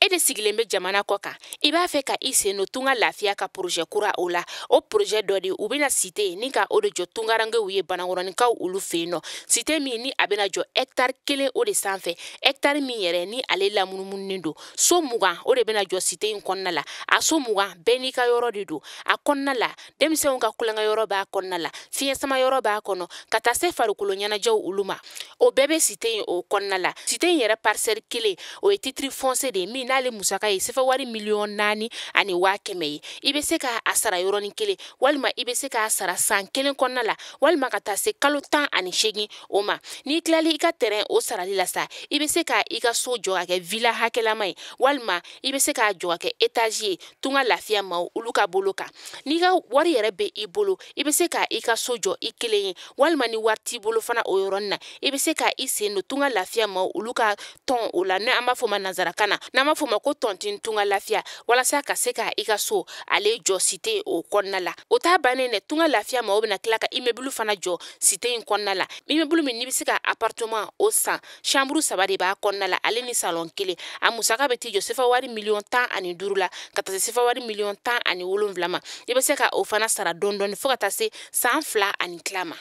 E de sigilen be jamana kɔ kan I b'a fɛ ka I sen no tunga lafiya ka projet kura o la o projet dɔ de u bena cité ni ka o de jɔ tungarangew ye banakɔrɔnikaw olu fe yen nɔ cité min ni a bena jɔ hectare 1 o de sanfɛ hectare min yɛrɛ ni ale lamunumunen don so 20 o de bena jɔ cité in kɔnɔna la a so 20 bɛɛ n'i ka yɔrɔ de don a kɔnɔna la denmisɛnw ka kulonkɛ yɔrɔ b'a kɔnɔna la fiɲɛ sama yɔrɔ b'a kɔnɔ ka taa se farikolo ɲɛnajɛw olu ma o bɛɛ be cité in o kɔnɔna la cité in yɛrɛ parcelle 1 o ye titre foncier de min n'ale musaka ye sefa wari 4,000,000 ani 100,000 ye I be se ka a sara yɔrɔnin kelen walima I be se ka sara san 1 kɔnɔna la walima ka taa se kalo 18 o ma n'i tilali I ka terrain o sarali la sa I be se ka I ka so jɔ ka kɛ villa hakɛlama ye walima I be se ka jɔ ka kɛ étage ye tunga lafiya ma olu ka bolo kan n'i ka wari yɛrɛ be I bolo I be se ka I ka so jɔ I kelen ye walima ni wari t'i bolo fana o yɔrɔnin na I be se ka I sen no tunga lafiya ma olu ka tɔn o la n'an b'a fɔ ma nanzarakan na n'an b'a fɔ ma ko tɔntin tunga lafiya walasa ka se ka I ka so ale jɔ cité o kɔnɔna la o t'a bannen dɛ tunga lafiya ma o bena tila ka immeuble fana jɔ cité in kɔnɔna la immeuble min n'i be se ka appartement o san chambre 3 de b'a kɔnɔna la ale ni salon 1 a musaka be t'i jɔ sefa wari 15,000,000 la ka taa se sefa wari 17,000,000 ma I be se ka o fana sara dɔndɔni fo ka taa se san 2 ani tila ma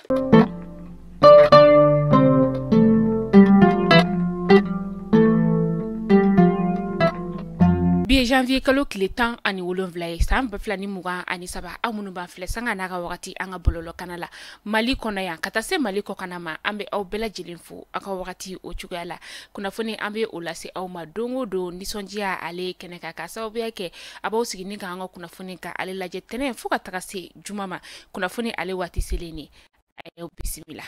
bi janvier kalo tile 17 ye san 2023 aw minnu b'an filɛ sanga n'a ka wagati an ka bɔlɔlɔ kana la Mali kɔnɔ yan ka taa se Mali kɔkana ma an bɛ aw bɛɛ lajɛlen fo aw ka wagati o cogoya la kunnafoni an bɛ o lase aw ma don o don nisɔndiya ale kɛnɛ kan ka sababuya kɛ a b'aw sigi ni ka an ka kunnafoni ka ale lajɛ tɛnɛn fo ka taga se juma ma kunnafoni ale waati selen ne a y'aw bisimila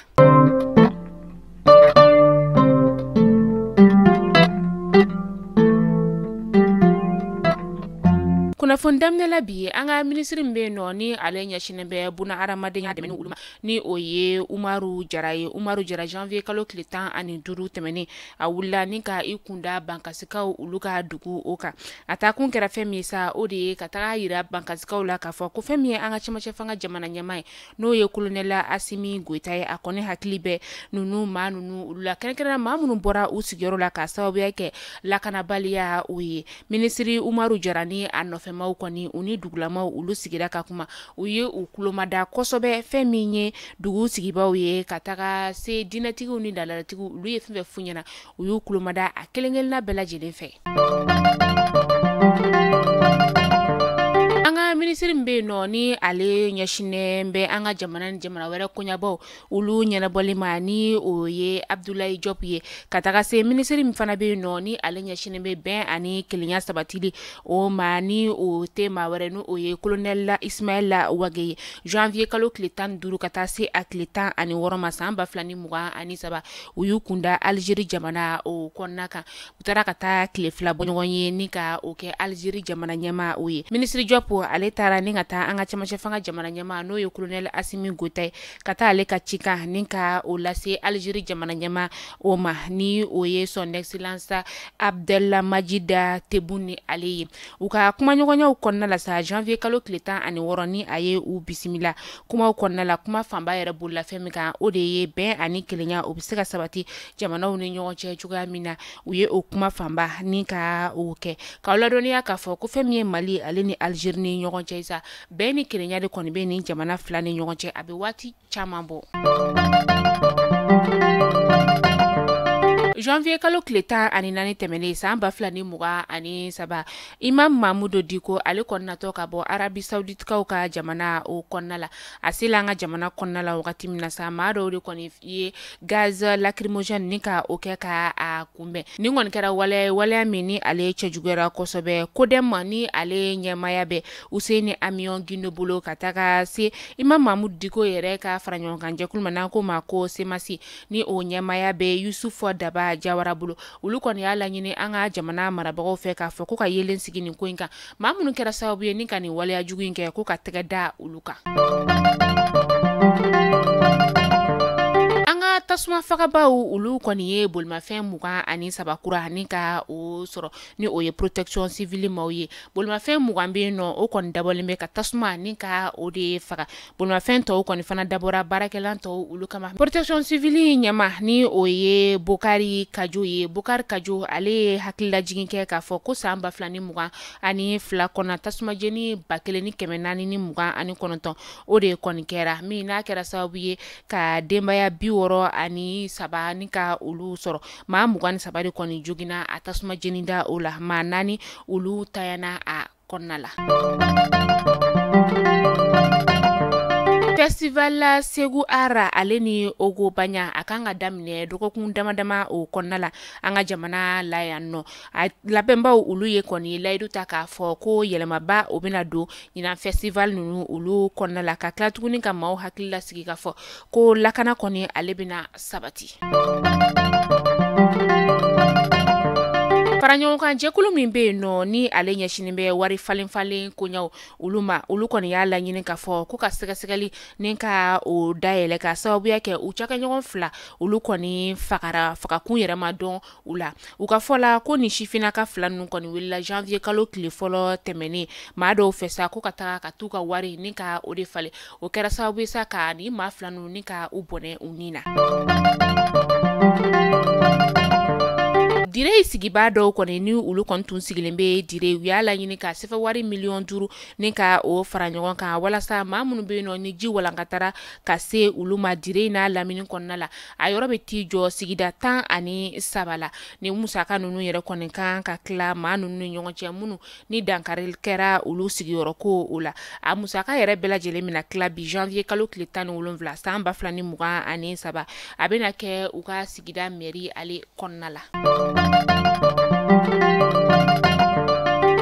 kunnafoni daminɛla bi an ka ministre min bɛ yen nɔ ni ale ɲɛsinnen bɛ buna hadamadenya dɛmɛni olu ma ni o ye Umaru Jara ye Umaru Jara janvier kalo tile 15 tɛmɛnen a wulila ni ka I kunda bankasikaw olu ka dugu o kan a taa kun kɛra fɛn min sa o de ye ka taga yira bankasikaw la k'a fɔ ko fɛn min ye an ka cɛmancɛ fanga jamana ɲɛmaa ye n'o ye colonel Asimi Goita ye a kɔni hakili bɛ ninnu maa ninnu olu la kɛrɛnkɛrɛnnenya maa minnu bɔra u sigiyɔrɔ la ka sababuya kɛ lakanabaliya o ye ministre Umaru Jara ni a nɔfɛ maaw kɔni u ni dugulamaw olu sigira ka kuma u ye u kulomada kosɛbɛ fɛn min ye dugu sigibaw ye ka taga se dinɛtigiw ni dalalatigiw olu ye fɛn fɛn fu ɲɛna u y'u kulomada a kelenkelenna bɛɛ lajɛlen fɛ ministre min bɛ yen nɔ ni ale ɲɛsinnen bɛ an ka jamana ni jamana wɛrɛ koɲabaw olu ɲɛnabɔli ma ni o ye Abdoulaye Diop ye ka taga se ministre min fana bɛ yen nɔ ni ale ɲɛsinnen bɛ bɛn ani kelenya sabatili o ma ni o tɛ maa wɛrɛ ni o ye colonel Ismaël Wage ye janvier kalo tile 15 ka taa se a tile 16 ma san 2023 u y'u kunda Algérie jamana o kɔnɔna kan u taara ka taa tile 2 bɔ ɲɔgɔn ye ni ka o kɛ Algérie jamana ɲɛmaa o ye ministre Diop ale taara ni ka taa an ka cɛmancɛ fanga jamana ɲɛmaa n'o ye colonel Asimi Goita ye ka taa ale ka cikan ni ka o lase Algérie jamana ɲɛmaa o ma ni o ye son excellence Abdelhamid Tebboune ni ale ye u ka kumaɲɔgɔnyaw kɔnɔna la sa janvier kalo tile 16 ni a ye u bisimila kumaw kɔnɔna la kuma fanba yɛrɛ bolila fɛn min kan o de ye bɛn ani kelenya o bɛ se ka sabati jamanaw ni ɲɔgɔn cɛ cogoya min na u ye o kuma fanba ni ka o kɛ k'aw ladɔnniya k'a fɔ ko fɛn min ye Mali ale ni Algérie ni ɲɔgɔn cɛ sa bɛn ni kelenya de kɔni bɛ ni jamana fila ni ɲɔgɔn cɛ a bɛ waati caman bɔ janvier kalo tile 14 tɛmɛnen san 2023 Imam Mahmudu Diko ale kɔnɔnatɔ ka bɔ Arabi Saouditekaw ka jamana o kɔnɔna la a sela an ka jamana kɔnɔna la wagati min na sa maa dɔw de kɔni ye gaz lacrymogène ni ka o kɛ ka a kunbɛn ni kɔni kɛra waleya min ni ale cɛjuguyara kosɛbɛ Kodɛma ni ale ɲɛmaya bɛ Usaini Amion Gindo bolo ka taga se Imam Mahmudu Diko yɛrɛ ka fara ɲɔgɔn kan jɛkulu ma n'an ko ma ko semasi ni o ɲɛmaya bɛ Yusufu Daba Jawara bolo olu kɔni y'a laɲini an ka jamana marabagaw fɛ k'a fɔ ko ka yelen sigi nin ko in kan maa minnu kɛra sababu ye ni ka nin waleya jugu in kɛ ko ka tɛgɛ da olu kan tasuma fagabaw ulu kɔni ye bolimafɛn mugan ani sabakura ni ka o sɔrɔ ni o ye protection civile maw ye bolimafɛn mugan be no o kɔni dabɔlen bɛ ka tasuma ni ka o de faga bolimafɛn tɔw kɔni fana dabɔra baarakɛlan tɔw ulu kama protection civile ɲɛma ni o ye Bokari Kajo ye Bokari Kajo ale ye hakililajigin kɛ k'a fɔ ko san 2020 ani fila kɔnɔ tasuma jeni 1429 o de kɔni kɛra min n'a kɛra sababu ye ka denbaya 60 ani 3 ni ka olu sɔrɔ maa 23 de kɔni jogina a tasuma jeni da o la maa 4 olu tayana a kɔnɔna la. Festival la Segu Ara ale ni Ogo Banya a kan ka daminɛ dɔgɔkun damadama o kɔnɔna la an ka jamana la yan nɔ a labɛnbaw olu ye kɔni layidu ta k'a fɔ ko yɛlɛmaba o bɛna don ɲinan festival ninnu olu kɔnɔna la ka tila tuguni ka maaw hakili lasigi k'a fɔ ko lakana kɔni ale bɛna sabati. Faraɲɔgɔnkan jɛkulu min bɛ yen nɔ ni ale ɲɛsinin bɛ wari falen koɲaw olu ma olu kɔni y'a laɲini k'a fɔ ko ka sɛgɛsɛgɛli ni ka o dayɛlɛ ka sababuya kɛ u cakɛɲɔgɔn fila olu kɔni fagakun yɛrɛ ma dɔn u la u ka fɔ la ko ni sifinnaka fila ninnu kɔni wulila janvier kalo tile fɔlɔ tɛmɛnen maa dɔw fɛ sa ko ka taga ka t'u ka wari ni ka o de falen o kɛra sababu sa ka ni maa fila ninnu ni ka u bɔnɛ u ni na. Dire sigiba dɔw kɔni ni olu kɔni tun sigilen bɛ dire u y'a laɲini ka sɛfɛ wari 5,000,000 ni ka o fara ɲɔgɔn kan walasa maa minnu bɛ yen nɔ ni ji walankatara ka se olu ma dire n'a lamini kɔnɔna la a yɔrɔ bɛ t'i jɔ sigida 13 la ni musaka ninnu yɛrɛ kɔni kan ka tila maa ninnu ni ɲɔgɔn cɛ minnu ni dankari kɛra olu sigiyɔrɔ ko o la a musaka yɛrɛ bɛɛ lajɛlen mina tila bi janvier kalo tile 17 san 2023 a bɛna kɛ u ka sigida mairie ale kɔnɔna la.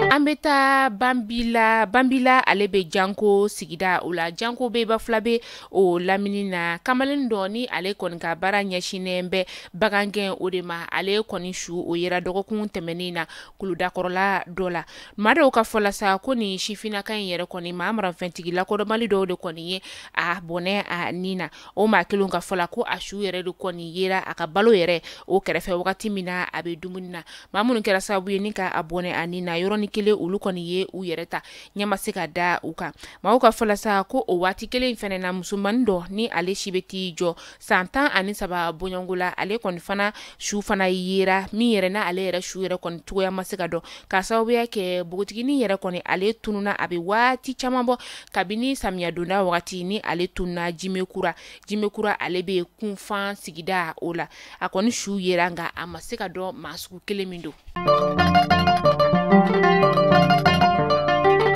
An bɛ taa Banbila ale bɛ Janko sigida o la Janko bɛ ba fila bɛ o lamini na kamalen dɔ ni ale kɔni ka baara ɲɛsinnen bɛ bagangɛn o de ma ale kɔni su o yera dɔgɔkun tɛmɛnen na kuludakɔrɔla dɔ la maa dɔw ka fɔ la sa ko ni sifinnaka in yɛrɛ kɔni maa marafɛntigi lakodɔnbali dɔw de kɔni ye a bɔnɛ a nin na o maa kelen ka fɔ la ko a su yɛrɛ de kɔni yera a ka balo yɛrɛ o kɛrɛfɛ wagati min na a bɛ dumuni na maa minnu kɛra sababu ye ni ka a bɔnɛ a nin na yɔrɔni kelen olu kɔni ye u yɛrɛ ta ɲɛma se ka da u kan maaw ka fɔla sa ko o waati kelen fɛnɛ na musomanin dɔ ni ale si bɛ t'i jɔ san 13 bɔɲɔngo la ale kɔni fana su fana yera min yɛrɛ na ale yɛrɛ su yɛrɛ kɔni cogoya ma se ka dɔn ka sababuya kɛ bogotiginin yɛrɛ kɔni ale tununa a bɛ waati caman bɔ kabini samiya donda wagati ni ale tununa Jimekura ale bɛ kunfan sigida o la a kɔni su yera nka a ma se ka dɔn maa sugu kelen min don.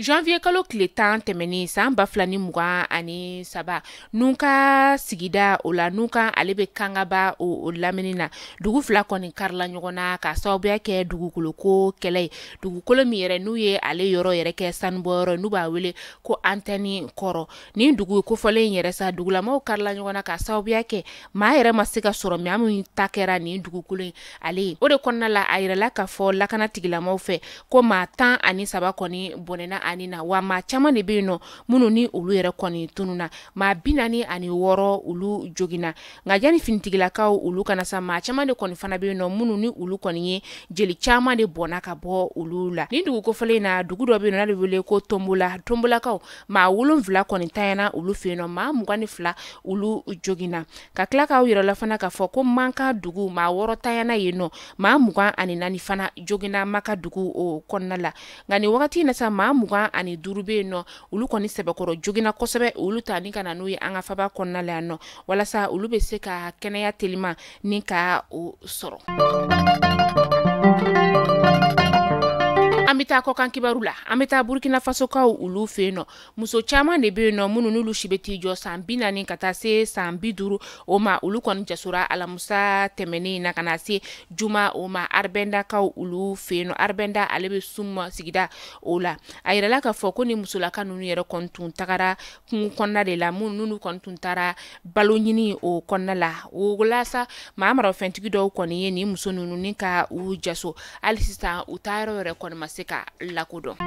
Janvier kalo tile 10 tɛmɛnen san 2023 Nunka sigida o la Nunka ale bɛ kangaba o lamini na dugu fila kɔni karila ɲɔgɔn na ka sababuya kɛ dugukolo ko kɛlɛ ye dugukolo min yɛrɛ n'u ye ale yɔrɔ yɛrɛ kɛ sanubɔyɔrɔ n'u b'a wele ko antenne kɔrɔ ni dugu kofɔlen yɛrɛ sa dugulamaw karila ɲɔgɔn na ka sababuya kɛ maa yɛrɛ ma se ka sɔrɔ maa min ta kɛra nin dugukolo in ale ye o de kɔnɔna la a yirala ka fɔ lakana tigilamaw fɛ ko maa 13 kɔni bɔnɛna ani na wa maa caman de bɛ yen nɔ minnu ni olu yɛrɛ kɔni tununa maa 46 olu jogina nka yanni finitigilakaw olu kana sa maa caman de kɔni fana bɛ yen nɔ minnu ni olu kɔni ye jeli caman de bɔnna ka bɔ olu la ni dugu kofɔlen na dugu dɔ bɛ yen nɔ n'ale wele ko Tombolakaw maa 7 kɔni tayana olu fɛ yen nɔ maa 22 olu jogina ka tila k'aw yɛrɛ la fana k'a fɔ ko Manka dugu maa 6 tayana yen nɔ maa 24 fana jogina Maka dugu o kɔnɔna la nka ni wagati in na sa maa 25 bɛ yen nɔ olu kɔni sɛbɛkɔrɔ jogina kosɛbɛ olu ta ni ka na n'u ye an ka faba kɔnɔna la yan nɔ walasa olu bɛ se ka kɛnɛya telima ni ka o sɔrɔ. An bɛ taa kɔkan kibaru la an bɛ taa Burkina Faso kaw olu fɛ yen nɔ muso caman de bɛ yen nɔ minnu n'olu si bɛ t'i jɔ san 40 ka taa se san 50 o ma olu kɔni jasora alamusa tɛmɛnen na ka na se juma o ma Arbenda kaw olu fɛ yen nɔ Arbenda ale bɛ Suma sigida o la a yirala k'a fɔ ko ni musolaka ninnu yɛrɛ kɔni tun tagara kungo kɔnɔna de la minnu n'olu kɔni tun taara balo ɲini o kɔnɔna la o la sa maa marafɛntigi dɔw kɔni ye ni muso ninnu ni ka u jaso hali sisan u taa yɔrɔ yɛrɛ kɔni ma se ka lakodɔn.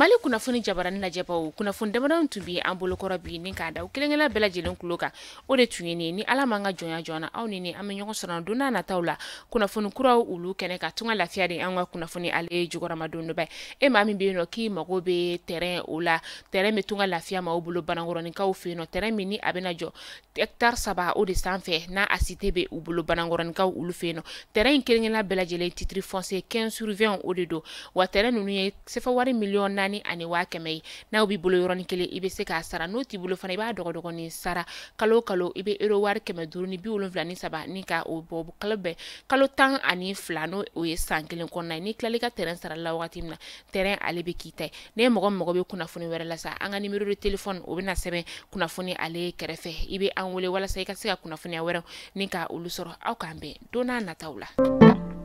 mali kunnafoni jabarani lajɛbaw kunnafoni damadan tun bi an bolokɔrɔ bi ni k'a da u kelenkelen bɛɛ lajɛlen kulo kan o de tun ye ni ala man ka jɔnya joona aw ni an bɛ ɲɔgɔn sɔrɔ don n'a nataw la kunnafoni kuraw olu kɛnɛ ka tunga lafiya de an ka kunnafoni ale jukɔrɔmadon dɔ bɛ e maa min bɛ yen nɔ k'i mago bɛ terrain o la terrain bɛ tunga lafiya ma o bolo banankɔrɔnikaw fɛ yen nɔ terrain min ni a bɛna jɔ hectare 3 o de sanfɛ n'a a cité bɛ u bolo banankɔrɔnikaw olu fɛ yen nɔ terrain in kelenkelen bɛɛ lajɛlen titre foncier 15/20 o de do wa terrain ninnu ye sefa wari miliyɔn 4 ani 100,000 ye n'aw b'i bolo yɔrɔnin kelen i bɛ se k'a sara n'o t'i bolo fana i b'a dɔgɔdɔgɔnin sara kalo kalo i bɛ euro wari 573 ni ka o bɔ kalo 12 n'o o ye san kelen kɔnɔna ye ni tilali ka terrain sara la wagati min na terrain ale bɛ k'i ta ye ne mɔgɔ bɛ kunnafoni wɛrɛ la sa an ka numéro de téléphone o bɛna sɛbɛn kunnafoni ale kɛrɛfɛ i bɛ an wele walasa i ka se ka kunnafoniya wɛrɛ ni ka olu sɔrɔ aw k'an bɛn don n'a nataw la